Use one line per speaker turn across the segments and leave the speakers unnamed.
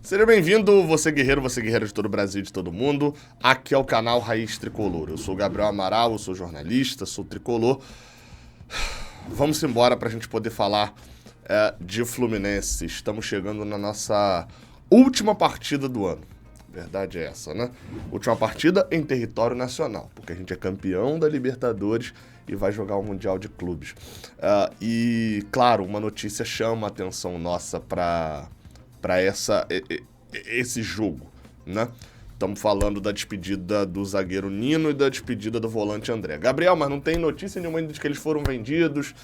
Seja bem-vindo, você guerreira de todo o Brasil e de todo mundo. Aqui é o canal Raiz Tricolor. Eu sou o Gabriel Amaral, eu sou jornalista, sou tricolor. Vamos embora para a gente poder falar de Fluminense. Estamos chegando na nossa última partida do ano. Verdade é essa, né? Última partida em território nacional, porque a gente é campeão da Libertadores e vai jogar o Mundial de Clubes. E, claro, uma notícia chama a atenção nossa para esse jogo, né? Estamos falando da despedida do zagueiro Nino e da despedida do volante André. Gabriel, mas não tem notícia nenhuma ainda de que eles foram vendidos.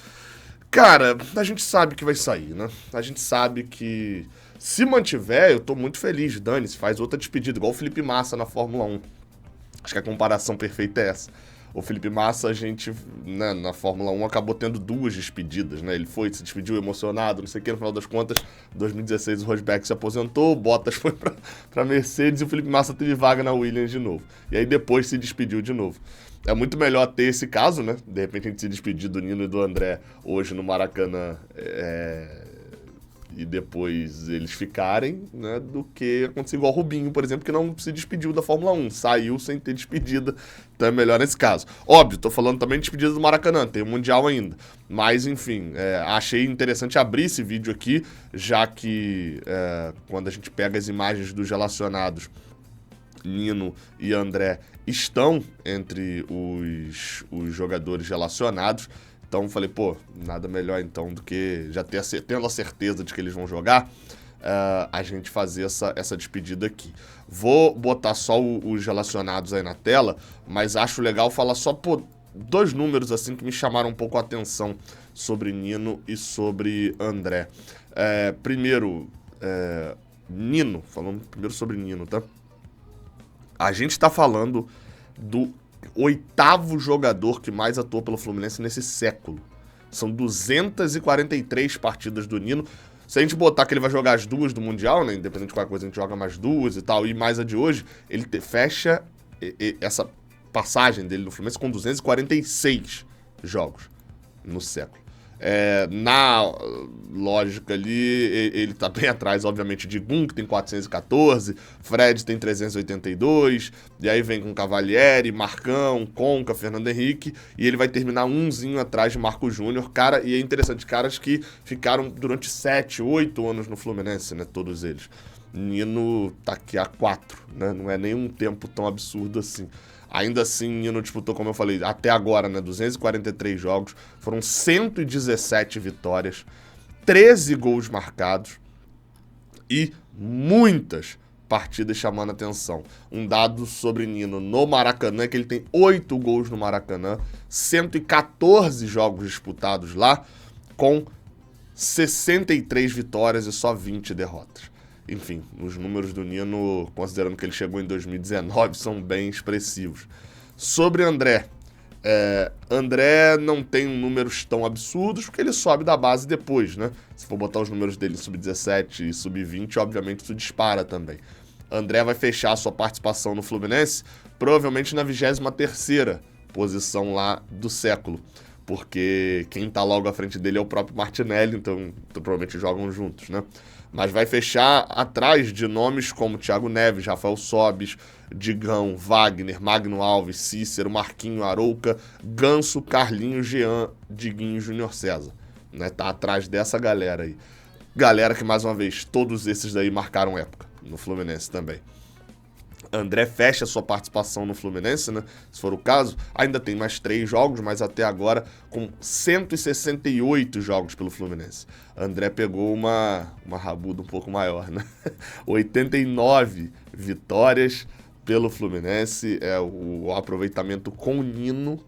Cara, a gente sabe que vai sair, né? A gente sabe que se mantiver, eu tô muito feliz. Dane-se, faz outra despedida, igual o Felipe Massa na Fórmula 1. Acho que a comparação perfeita é essa. O Felipe Massa, a gente, né, na Fórmula 1, acabou tendo duas despedidas, né? Ele se despediu emocionado, não sei o que, no final das contas, em 2016 o Rosberg se aposentou, o Bottas foi pra Mercedes e o Felipe Massa teve vaga na Williams de novo. E aí depois se despediu de novo. É muito melhor ter esse caso, né? De repente a gente se despedir do Nino e do André hoje no Maracanã e depois eles ficarem, né, do que acontecer igual o Rubinho, por exemplo, que não se despediu da Fórmula 1, saiu sem ter despedida, então é melhor nesse caso. Óbvio, tô falando também de despedida do Maracanã, tem o Mundial ainda, mas enfim, achei interessante abrir esse vídeo aqui, já que quando a gente pega as imagens dos relacionados, Nino e André estão entre os jogadores relacionados. Então falei, pô, nada melhor então do que já tendo a certeza de que eles vão jogar, a gente fazer essa despedida aqui. Vou botar só os relacionados aí na tela, mas acho legal falar só, pô, dois números assim que me chamaram um pouco a atenção sobre Nino e sobre André. Primeiro, Nino, falando primeiro sobre Nino, tá? A gente tá falando do 8º jogador que mais atuou pelo Fluminense nesse século. São 243 partidas do Nino. Se a gente botar que ele vai jogar as duas do Mundial, né, independente de qualquer coisa, a gente joga mais duas e tal, e mais a de hoje, ele fecha essa passagem dele no Fluminense com 246 jogos no século. Na lógica ali, ele tá bem atrás, obviamente, de Gum, que tem 414, Fred tem 382, e aí vem com Cavalieri, Marcão, Conca, Fernando Henrique, e ele vai terminar umzinho atrás de Marco Júnior, cara, e é interessante, caras que ficaram durante 7, 8 anos no Fluminense, né, todos eles. Nino tá aqui há 4, né, não é nenhum tempo tão absurdo assim. Ainda assim, Nino disputou, como eu falei, até agora, né, 243 jogos, foram 117 vitórias, 13 gols marcados e muitas partidas chamando atenção. Um dado sobre Nino no Maracanã é que ele tem 8 gols no Maracanã, 114 jogos disputados lá, com 63 vitórias e só 20 derrotas. Enfim, os números do Nino, considerando que ele chegou em 2019, são bem expressivos. Sobre André, André não tem números tão absurdos, porque ele sobe da base depois, né? Se for botar os números dele em sub-17 e sub-20, obviamente isso dispara também. André vai fechar a sua participação no Fluminense, provavelmente na 23ª posição lá do século, porque quem tá logo à frente dele é o próprio Martinelli, então provavelmente jogam juntos, né? Mas vai fechar atrás de nomes como Thiago Neves, Rafael Sobis, Digão, Wagner, Magno Alves, Cícero, Marquinho, Arouca, Ganso, Carlinho, Jean, Diguinho e Júnior César. Né? Tá atrás dessa galera aí. Galera que, mais uma vez, todos esses daí marcaram época no Fluminense também. André fecha sua participação no Fluminense, né? Se for o caso, ainda tem mais 3 jogos, mas até agora com 168 jogos pelo Fluminense. André pegou uma rabuda um pouco maior, né? 89 vitórias pelo Fluminense, o aproveitamento com o Nino.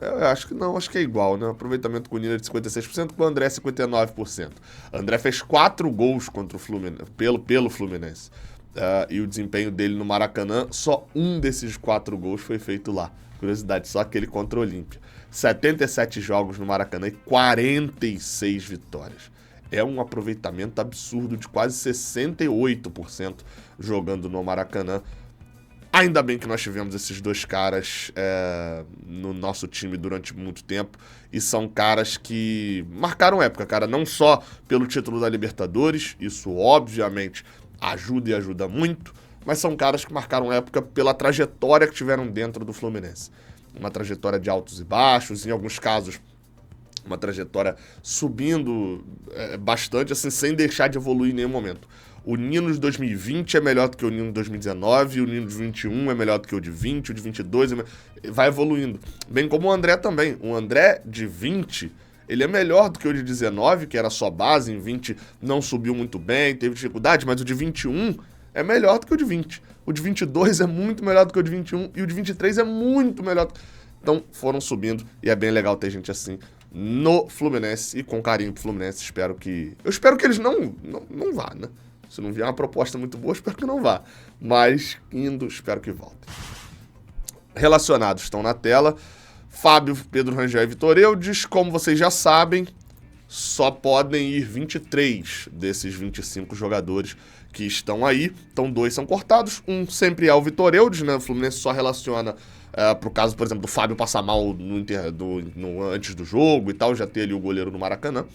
Eu acho que não, acho que é igual, né? O aproveitamento com o Nino é de 56%, com o André 59%. André fez 4 gols contra o Fluminense, pelo Fluminense. E o desempenho dele no Maracanã, só um desses 4 gols foi feito lá. Curiosidade, só aquele contra o Olímpia. 77 jogos no Maracanã e 46 vitórias. É um aproveitamento absurdo de quase 68% jogando no Maracanã. Ainda bem que nós tivemos esses dois caras no nosso time durante muito tempo, e são caras que marcaram época, cara, não só pelo título da Libertadores, isso obviamente ajuda e ajuda muito, mas são caras que marcaram época pela trajetória que tiveram dentro do Fluminense. Uma trajetória de altos e baixos, em alguns casos uma trajetória subindo bastante, assim, sem deixar de evoluir em nenhum momento. O Nino de 2020 é melhor do que o Nino de 2019, o Nino de 21 é melhor do que o de 20, o de 22 vai evoluindo. Bem como o André também. O André de 20, ele é melhor do que o de 19, que era só base, em 20 não subiu muito bem, teve dificuldade, mas o de 21 é melhor do que o de 20. O de 22 é muito melhor do que o de 21 e o de 23 é muito melhor. Então foram subindo e é bem legal ter gente assim no Fluminense e com carinho pro Fluminense. Eu espero que eles não vá, né? Se não vier uma proposta muito boa, espero que não vá. Mas indo, espero que voltem. Relacionados estão na tela. Fábio, Pedro Rangel e Vitor Eudes. Como vocês já sabem, só podem ir 23 desses 25 jogadores que estão aí. Então 2 são cortados. Um sempre é o Vitor Eudes, né? O Fluminense só relaciona pro caso, por exemplo, do Fábio passar mal antes do jogo e tal, já ter ali o goleiro no Maracanã.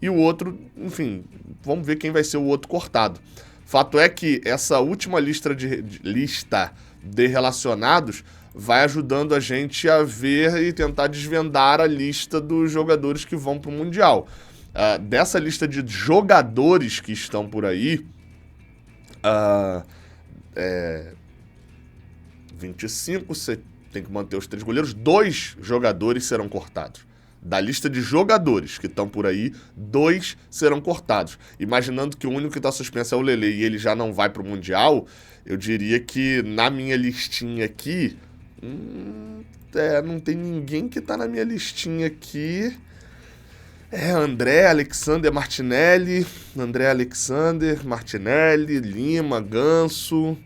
E o outro, enfim, vamos ver quem vai ser o outro cortado. Fato é que essa última lista de relacionados vai ajudando a gente a ver e tentar desvendar a lista dos jogadores que vão para o Mundial. Dessa lista de jogadores que estão por aí, 25, você tem que manter os 3 goleiros, 2 jogadores serão cortados. Da lista de jogadores que estão por aí, 2 serão cortados. Imaginando que o único que está suspenso é o Lelê e ele já não vai para o Mundial, eu diria que na minha listinha aqui... não tem ninguém que está na minha listinha aqui. André, Alexander, Martinelli, Lima, Ganso.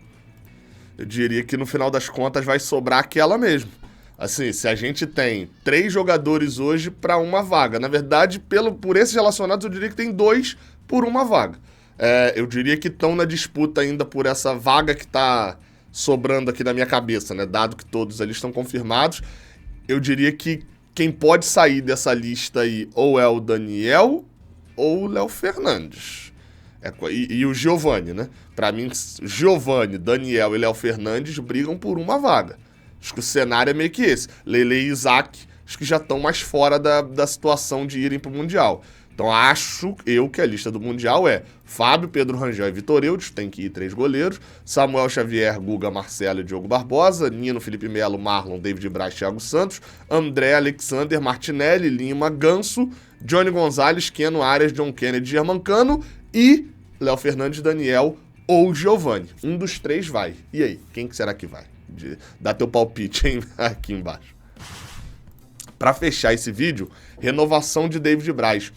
Eu diria que no final das contas vai sobrar aquela mesmo. Assim, se a gente tem 3 jogadores hoje para uma vaga, na verdade, por esses relacionados, eu diria que tem 2 por uma vaga. Eu diria que estão na disputa ainda por essa vaga que está sobrando aqui na minha cabeça, né? Dado que todos ali estão confirmados, eu diria que quem pode sair dessa lista aí ou é o Daniel ou o Léo Fernandes. E o Giovani, né? Para mim, Giovani, Daniel e Léo Fernandes brigam por uma vaga. Acho que o cenário é meio que esse. Lele e Isaac, acho que já estão mais fora da situação de irem para o Mundial. Então acho eu que a lista do Mundial é Fábio, Pedro Rangel e Vitor Eudes, tem que ir 3 goleiros, Samuel Xavier, Guga, Marcelo e Diogo Barbosa, Nino, Felipe Melo, Marlon, David Braz, Thiago Santos, André, Alexander, Martinelli, Lima, Ganso, Johnny Gonzalez, Keno, Arias, John Kennedy, Germancano e Léo Fernandes, Daniel ou Giovani. Um dos 3 vai. E aí, quem que será que vai? Dá teu palpite, hein? Aqui embaixo. Para fechar esse vídeo, renovação de David Braz.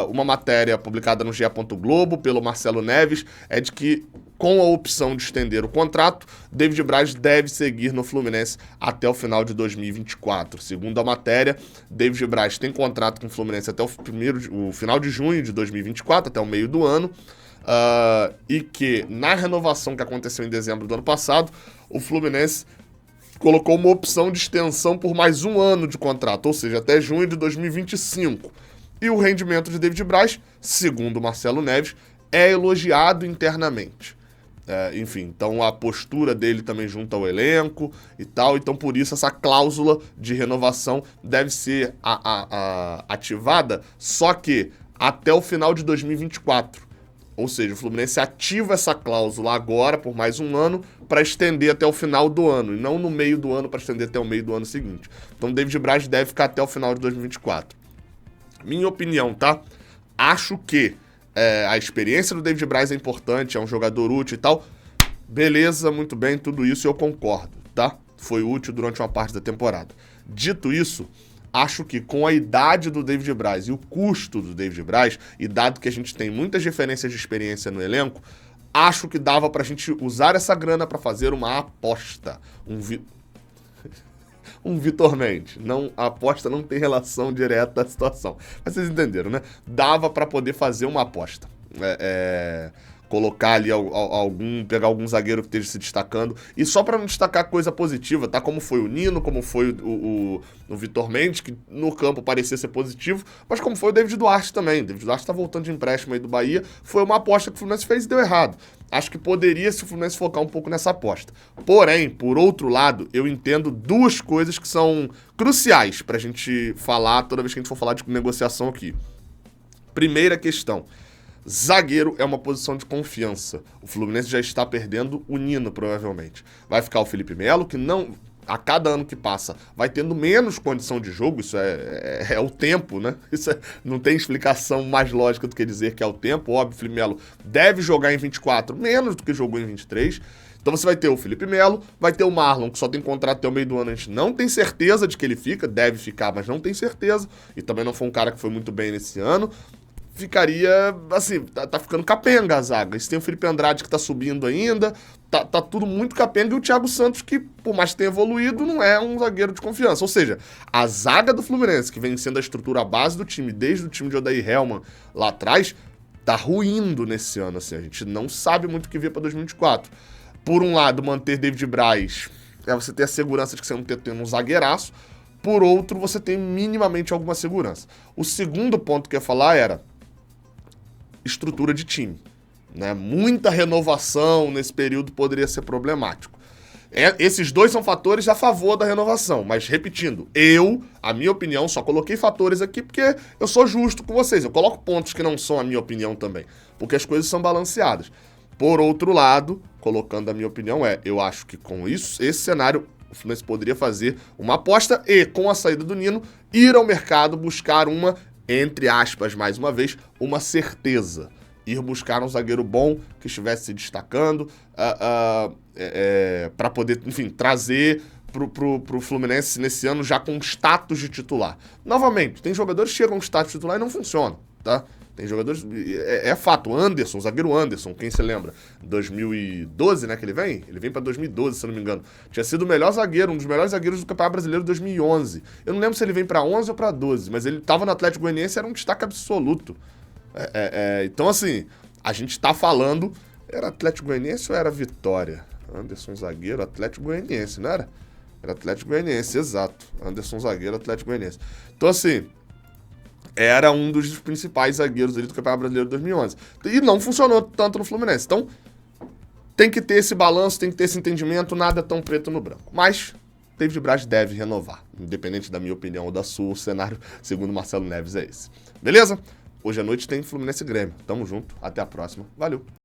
Uma matéria publicada no GE. Globo pelo Marcelo Neves é de que, com a opção de estender o contrato, David Braz deve seguir no Fluminense até o final de 2024. Segundo a matéria, David Braz tem contrato com o Fluminense até o final de junho de 2024, até o meio do ano. E que na renovação que aconteceu em dezembro do ano passado, o Fluminense colocou uma opção de extensão por mais 1 ano de contrato, ou seja, até junho de 2025. E o rendimento de David Braz, segundo Marcelo Neves, é elogiado internamente. Enfim, então a postura dele também junto ao elenco e tal, então por isso essa cláusula de renovação deve ser ativada, só que até o final de 2024. Ou seja, o Fluminense ativa essa cláusula agora por mais 1 ano para estender até o final do ano, e não no meio do ano para estender até o meio do ano seguinte. Então David Braz deve ficar até o final de 2024. Minha opinião, tá? Acho que a experiência do David Braz é importante, é um jogador útil e tal. Beleza, muito bem, tudo isso eu concordo, tá? Foi útil durante uma parte da temporada. Dito isso, acho que com a idade do David Braz e o custo do David Braz, e dado que a gente tem muitas referências de experiência no elenco, acho que dava pra gente usar essa grana pra fazer uma aposta. Um Vitor Mendes. A aposta não tem relação direta à situação. Mas vocês entenderam, né? Dava pra poder fazer uma aposta. colocar ali pegar algum zagueiro que esteja se destacando. E só para não destacar coisa positiva, tá? Como foi o Nino, como foi o Vitor Mendes, que no campo parecia ser positivo, mas como foi o David Duarte também. O David Duarte tá voltando de empréstimo aí do Bahia. Foi uma aposta que o Fluminense fez e deu errado. Acho que poderia, se o Fluminense focar um pouco nessa aposta. Porém, por outro lado, eu entendo duas coisas que são cruciais pra gente falar toda vez que a gente for falar de negociação aqui. Primeira questão. Zagueiro é uma posição de confiança. O Fluminense já está perdendo o Nino, provavelmente. Vai ficar o Felipe Melo, que não... A cada ano que passa, vai tendo menos condição de jogo, isso é o tempo, né? Não tem explicação mais lógica do que dizer que é o tempo. Óbvio, o Felipe Melo deve jogar em 24, menos do que jogou em 23. Então você vai ter o Felipe Melo, vai ter o Marlon, que só tem contrato até o meio do ano, a gente não tem certeza de que ele fica, deve ficar, mas não tem certeza. E também não foi um cara que foi muito bem nesse ano. Ficaria, assim, tá ficando capenga a zaga. Você tem o Felipe Andrade que tá subindo ainda, tá tudo muito capenga, e o Thiago Santos, que por mais que tenha evoluído, não é um zagueiro de confiança. Ou seja, a zaga do Fluminense, que vem sendo a estrutura base do time, desde o time de Odair Hellmann lá atrás, tá ruindo nesse ano, assim, a gente não sabe muito o que vir pra 2024. Por um lado, manter David Braz, você ter a segurança de que você não tá tendo um zagueiraço, por outro, você tem minimamente alguma segurança. O segundo ponto que eu ia falar era estrutura de time, né? Muita renovação nesse período poderia ser problemático. Esses dois são fatores a favor da renovação, mas repetindo, a minha opinião, só coloquei fatores aqui porque eu sou justo com vocês, eu coloco pontos que não são a minha opinião também, porque as coisas são balanceadas. Por outro lado, colocando a minha opinião, eu acho que com isso, esse cenário, o Fluminense poderia fazer uma aposta e, com a saída do Nino, ir ao mercado buscar uma, entre aspas, mais uma vez, uma certeza. Ir buscar um zagueiro bom que estivesse se destacando para poder, enfim, trazer pro Fluminense nesse ano já com status de titular. Novamente, tem jogadores que chegam com status de titular e não funcionam, tá? Tem jogadores... É fato, Anderson, zagueiro Anderson, quem se lembra? 2012, né, que ele vem? Ele vem pra 2012, se eu não me engano. Tinha sido o melhor zagueiro, um dos melhores zagueiros do Campeonato Brasileiro de 2011. Eu não lembro se ele vem pra 11 ou pra 12, mas ele tava no Atlético Goianiense e era um destaque absoluto. Então, assim, a gente tá falando... Era Atlético Goianiense ou era Vitória? Anderson, zagueiro, Atlético Goianiense, não era? Era Atlético Goianiense, exato. Anderson, zagueiro, Atlético Goianiense. Então, assim... Era um dos principais zagueiros ali do Campeonato Brasileiro de 2011. E não funcionou tanto no Fluminense. Então, tem que ter esse balanço, tem que ter esse entendimento, nada tão preto no branco. Mas, David Braz deve renovar. Independente da minha opinião ou da sua, o cenário, segundo Marcelo Neves, é esse. Beleza? Hoje à noite tem Fluminense e Grêmio. Tamo junto, até a próxima. Valeu!